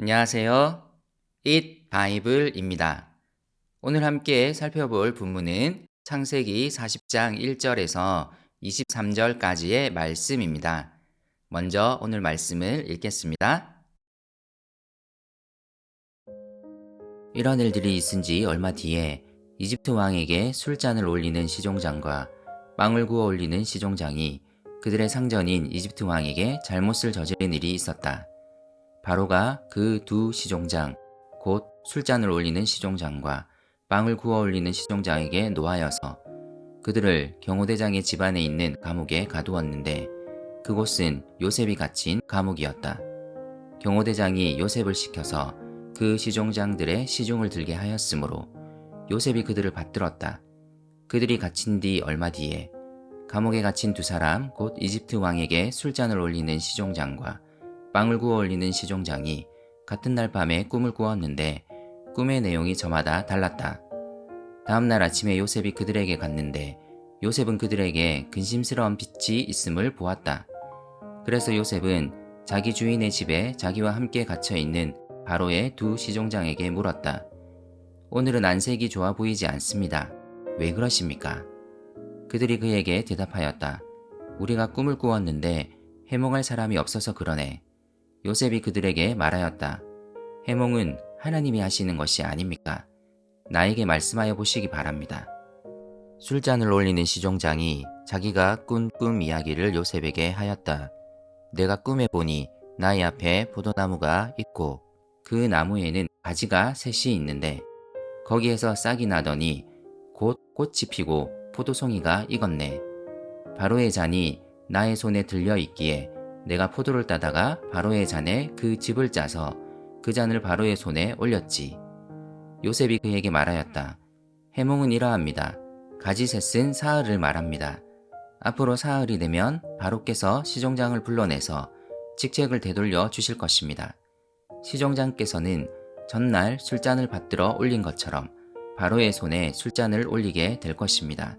안녕하세요. Eat Bible입니다. 오늘 함께 살펴볼 본문은 창세기 40장 1절에서 23절까지의 말씀입니다. 먼저 오늘 말씀을 읽겠습니다. 이런 일들이 있은 지 얼마 뒤에 이집트 왕에게 술잔을 올리는 시종장과 빵을 구워 올리는 시종장이 그들의 상전인 이집트 왕에게 잘못을 저지른 일이 있었다. 바로가 그 두 시종장, 곧 술잔을 올리는 시종장과 빵을 구워 올리는 시종장에게 노하여서 그들을 경호대장의 집안에 있는 감옥에 가두었는데 그곳은 요셉이 갇힌 감옥이었다. 경호대장이 요셉을 시켜서 그 시종장들의 시중을 들게 하였으므로 요셉이 그들을 받들었다. 그들이 갇힌 뒤 얼마 뒤에 감옥에 갇힌 두 사람 곧 이집트 왕에게 술잔을 올리는 시종장과 빵을 구워 올리는 시종장이 같은 날 밤에 꿈을 꾸었는데 꿈의 내용이 저마다 달랐다. 다음 날 아침에 요셉이 그들에게 갔는데 요셉은 그들에게 근심스러운 빛이 있음을 보았다. 그래서 요셉은 자기 주인의 집에 자기와 함께 갇혀 있는 바로의 두 시종장에게 물었다. 오늘은 안색이 좋아 보이지 않습니다. 왜 그러십니까? 그들이 그에게 대답하였다. 우리가 꿈을 꾸었는데 해몽할 사람이 없어서 그러네. 요셉이 그들에게 말하였다. 해몽은 하나님이 하시는 것이 아닙니까? 나에게 말씀하여 보시기 바랍니다. 술잔을 올리는 시종장이 자기가 꾼 꿈 이야기를 요셉에게 하였다. 내가 꿈에 보니 나의 앞에 포도나무가 있고 그 나무에는 가지가 셋이 있는데 거기에서 싹이 나더니 곧 꽃이 피고 포도송이가 익었네. 바로의 잔이 나의 손에 들려 있기에 내가 포도를 따다가 바로의 잔에 그 즙을 짜서 그 잔을 바로의 손에 올렸지. 요셉이 그에게 말하였다. 해몽은 이러합니다. 가지셋은 사흘을 말합니다. 앞으로 사흘이 되면 바로께서 시종장을 불러내서 직책을 되돌려 주실 것입니다. 시종장께서는 전날 술잔을 받들어 올린 것처럼 바로의 손에 술잔을 올리게 될 것입니다.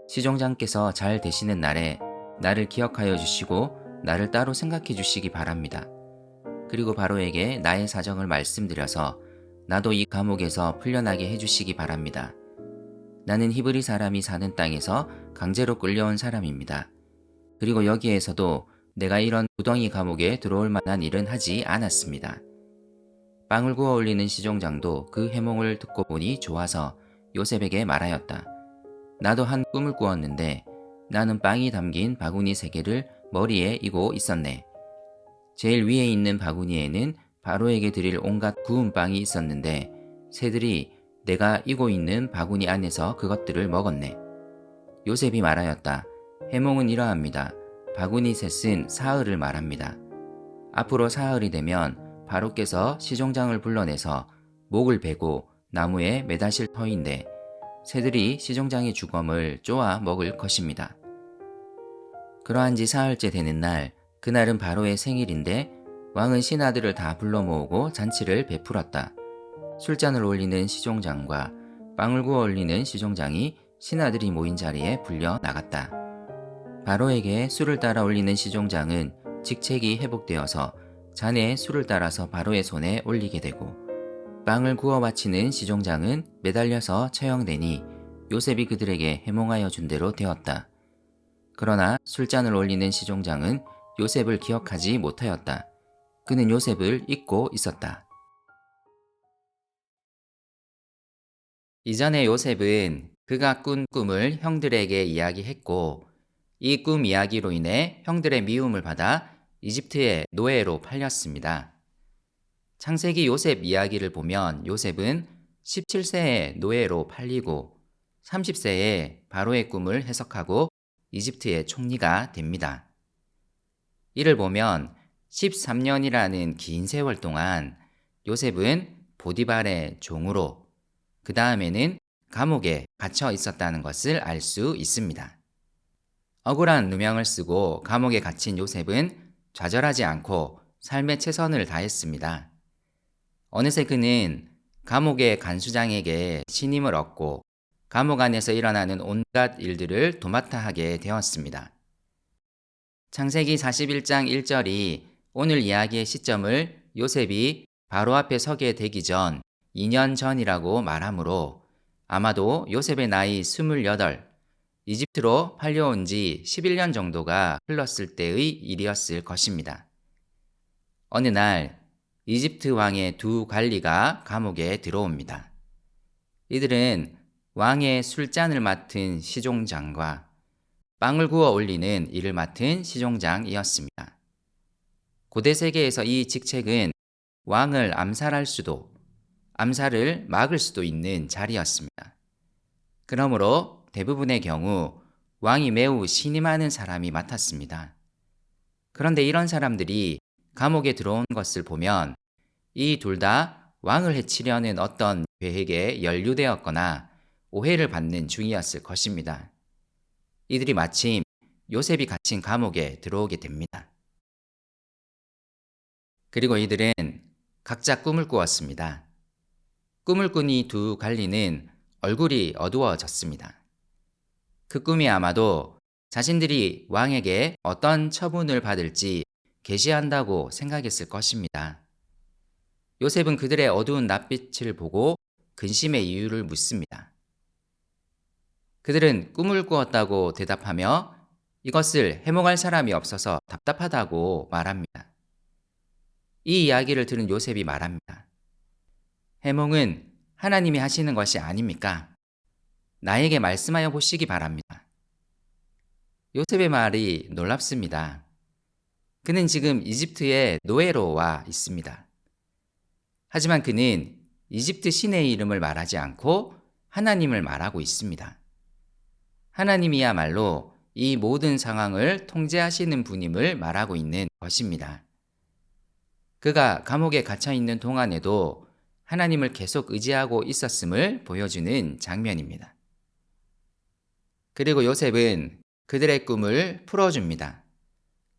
시종장께서 잘 되시는 날에 나를 기억하여 주시고 나를 따로 생각해 주시기 바랍니다. 그리고 바로에게 나의 사정을 말씀드려서 나도 이 감옥에서 풀려나게 해주시기 바랍니다. 나는 히브리 사람이 사는 땅에서 강제로 끌려온 사람입니다. 그리고 여기에서도 내가 이런 구덩이 감옥에 들어올 만한 일은 하지 않았습니다. 빵을 구워 올리는 시종장도 그 해몽을 듣고 보니 좋아서 요셉에게 말하였다. 나도 한 꿈을 꾸었는데 나는 빵이 담긴 바구니 3개를 머리에 이고 있었네. 제일 위에 있는 바구니에는 바로에게 드릴 온갖 구운 빵이 있었는데 새들이 내가 이고 있는 바구니 안에서 그것들을 먹었네. 요셉이 말하였다. 해몽은 이러합니다. 바구니 셋은 사흘을 말합니다. 앞으로 사흘이 되면 바로께서 시종장을 불러내서 목을 베고 나무에 매다실 터인데 새들이 시종장의 주검을 쪼아 먹을 것입니다. 그러한 지 사흘째 되는 날, 그날은 바로의 생일인데 왕은 신하들을 다 불러 모으고 잔치를 베풀었다. 술잔을 올리는 시종장과 빵을 구워 올리는 시종장이 신하들이 모인 자리에 불려 나갔다. 바로에게 술을 따라 올리는 시종장은 직책이 회복되어서 잔에 술을 따라서 바로의 손에 올리게 되고 빵을 구워 바치는 시종장은 매달려서 처형되니 요셉이 그들에게 해몽하여 준 대로 되었다. 그러나 술잔을 올리는 시종장은 요셉을 기억하지 못하였다. 그는 요셉을 잊고 있었다. 이전에 요셉은 그가 꾼 꿈을 형들에게 이야기했고 이 꿈 이야기로 인해 형들의 미움을 받아 이집트의 노예로 팔렸습니다. 창세기 요셉 이야기를 보면 요셉은 17세에 노예로 팔리고 30세에 바로의 꿈을 해석하고 이집트의 총리가 됩니다. 이를 보면 13년이라는 긴 세월 동안 요셉은 보디발의 종으로 그 다음에는 감옥에 갇혀 있었다는 것을 알 수 있습니다. 억울한 누명을 쓰고 감옥에 갇힌 요셉은 좌절하지 않고 삶의 최선을 다했습니다. 어느새 그는 감옥의 간수장에게 신임을 얻고 감옥 안에서 일어나는 온갖 일들을 도맡아 하게 되었습니다. 창세기 41장 1절이 오늘 이야기의 시점을 요셉이 바로 앞에 서게 되기 전 2년 전이라고 말하므로 아마도 요셉의 나이 28, 이집트로 팔려온 지 11년 정도가 흘렀을 때의 일이었을 것입니다. 어느 날 이집트 왕의 두 관리가 감옥에 들어옵니다. 이들은 왕의 술잔을 맡은 시종장과 빵을 구워 올리는 일을 맡은 시종장이었습니다. 고대 세계에서 이 직책은 왕을 암살할 수도, 암살을 막을 수도 있는 자리였습니다. 그러므로 대부분의 경우 왕이 매우 신이 많은 사람이 맡았습니다. 그런데 이런 사람들이 감옥에 들어온 것을 보면 이 둘 다 왕을 해치려는 어떤 계획에 연루되었거나 오해를 받는 중이었을 것입니다. 이들이 마침 요셉이 갇힌 감옥에 들어오게 됩니다. 그리고 이들은 각자 꿈을 꾸었습니다. 꿈을 꾼 이 두 관리는 얼굴이 어두워졌습니다. 그 꿈이 아마도 자신들이 왕에게 어떤 처분을 받을지 계시한다고 생각했을 것입니다. 요셉은 그들의 어두운 낯빛을 보고 근심의 이유를 묻습니다. 그들은 꿈을 꾸었다고 대답하며 이것을 해몽할 사람이 없어서 답답하다고 말합니다. 이 이야기를 들은 요셉이 말합니다. 해몽은 하나님이 하시는 것이 아닙니까? 나에게 말씀하여 보시기 바랍니다. 요셉의 말이 놀랍습니다. 그는 지금 이집트의 노예로 와 있습니다. 하지만 그는 이집트 신의 이름을 말하지 않고 하나님을 말하고 있습니다. 하나님이야말로 이 모든 상황을 통제하시는 분임을 말하고 있는 것입니다. 그가 감옥에 갇혀 있는 동안에도 하나님을 계속 의지하고 있었음을 보여주는 장면입니다. 그리고 요셉은 그들의 꿈을 풀어줍니다.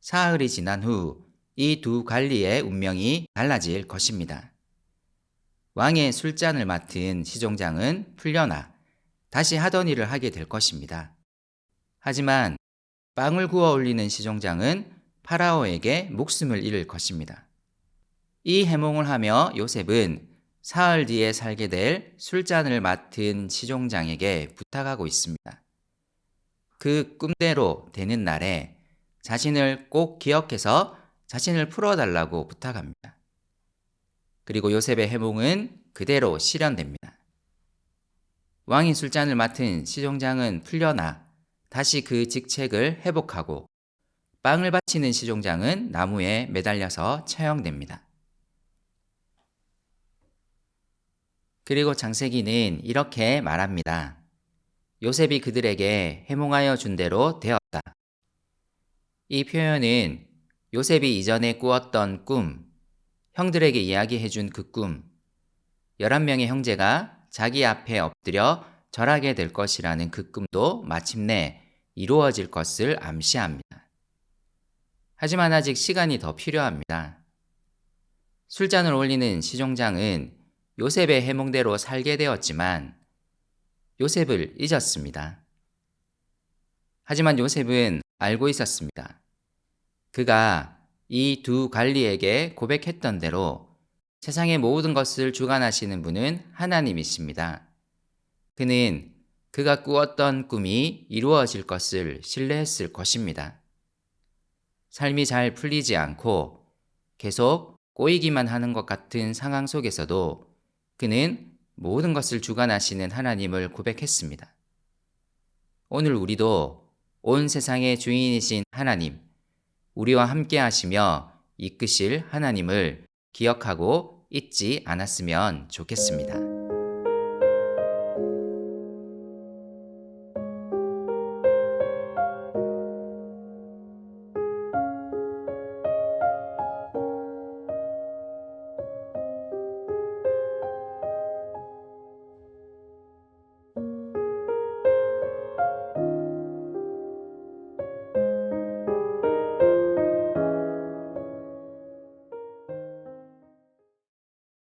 사흘이 지난 후 이 두 관리의 운명이 달라질 것입니다. 왕의 술잔을 맡은 시종장은 풀려나 다시 하던 일을 하게 될 것입니다. 하지만 빵을 구워 올리는 시종장은 파라오에게 목숨을 잃을 것입니다. 이 해몽을 하며 요셉은 사흘 뒤에 살게 될 술잔을 맡은 시종장에게 부탁하고 있습니다. 그 꿈대로 되는 날에 자신을 꼭 기억해서 자신을 풀어달라고 부탁합니다. 그리고 요셉의 해몽은 그대로 실현됩니다. 왕이 술잔을 맡은 시종장은 풀려나 다시 그 직책을 회복하고 빵을 바치는 시종장은 나무에 매달려서 처형됩니다. 그리고 창세기는 이렇게 말합니다. 요셉이 그들에게 해몽하여 준 대로 되었다. 이 표현은 요셉이 이전에 꾸었던 꿈, 형들에게 이야기해 준 그 꿈, 11명의 형제가 자기 앞에 엎드려 절하게 될 것이라는 그 꿈도 마침내 이루어질 것을 암시합니다. 하지만 아직 시간이 더 필요합니다. 술잔을 올리는 시종장은 요셉의 해몽대로 살게 되었지만 요셉을 잊었습니다. 하지만 요셉은 알고 있었습니다. 그가 이 두 관리에게 고백했던 대로 세상의 모든 것을 주관하시는 분은 하나님이십니다. 그는 그가 꾸었던 꿈이 이루어질 것을 신뢰했을 것입니다. 삶이 잘 풀리지 않고 계속 꼬이기만 하는 것 같은 상황 속에서도 그는 모든 것을 주관하시는 하나님을 고백했습니다. 오늘 우리도 온 세상의 주인이신 하나님, 우리와 함께 하시며 이끄실 하나님을 기억하고 잊지 않았으면 좋겠습니다.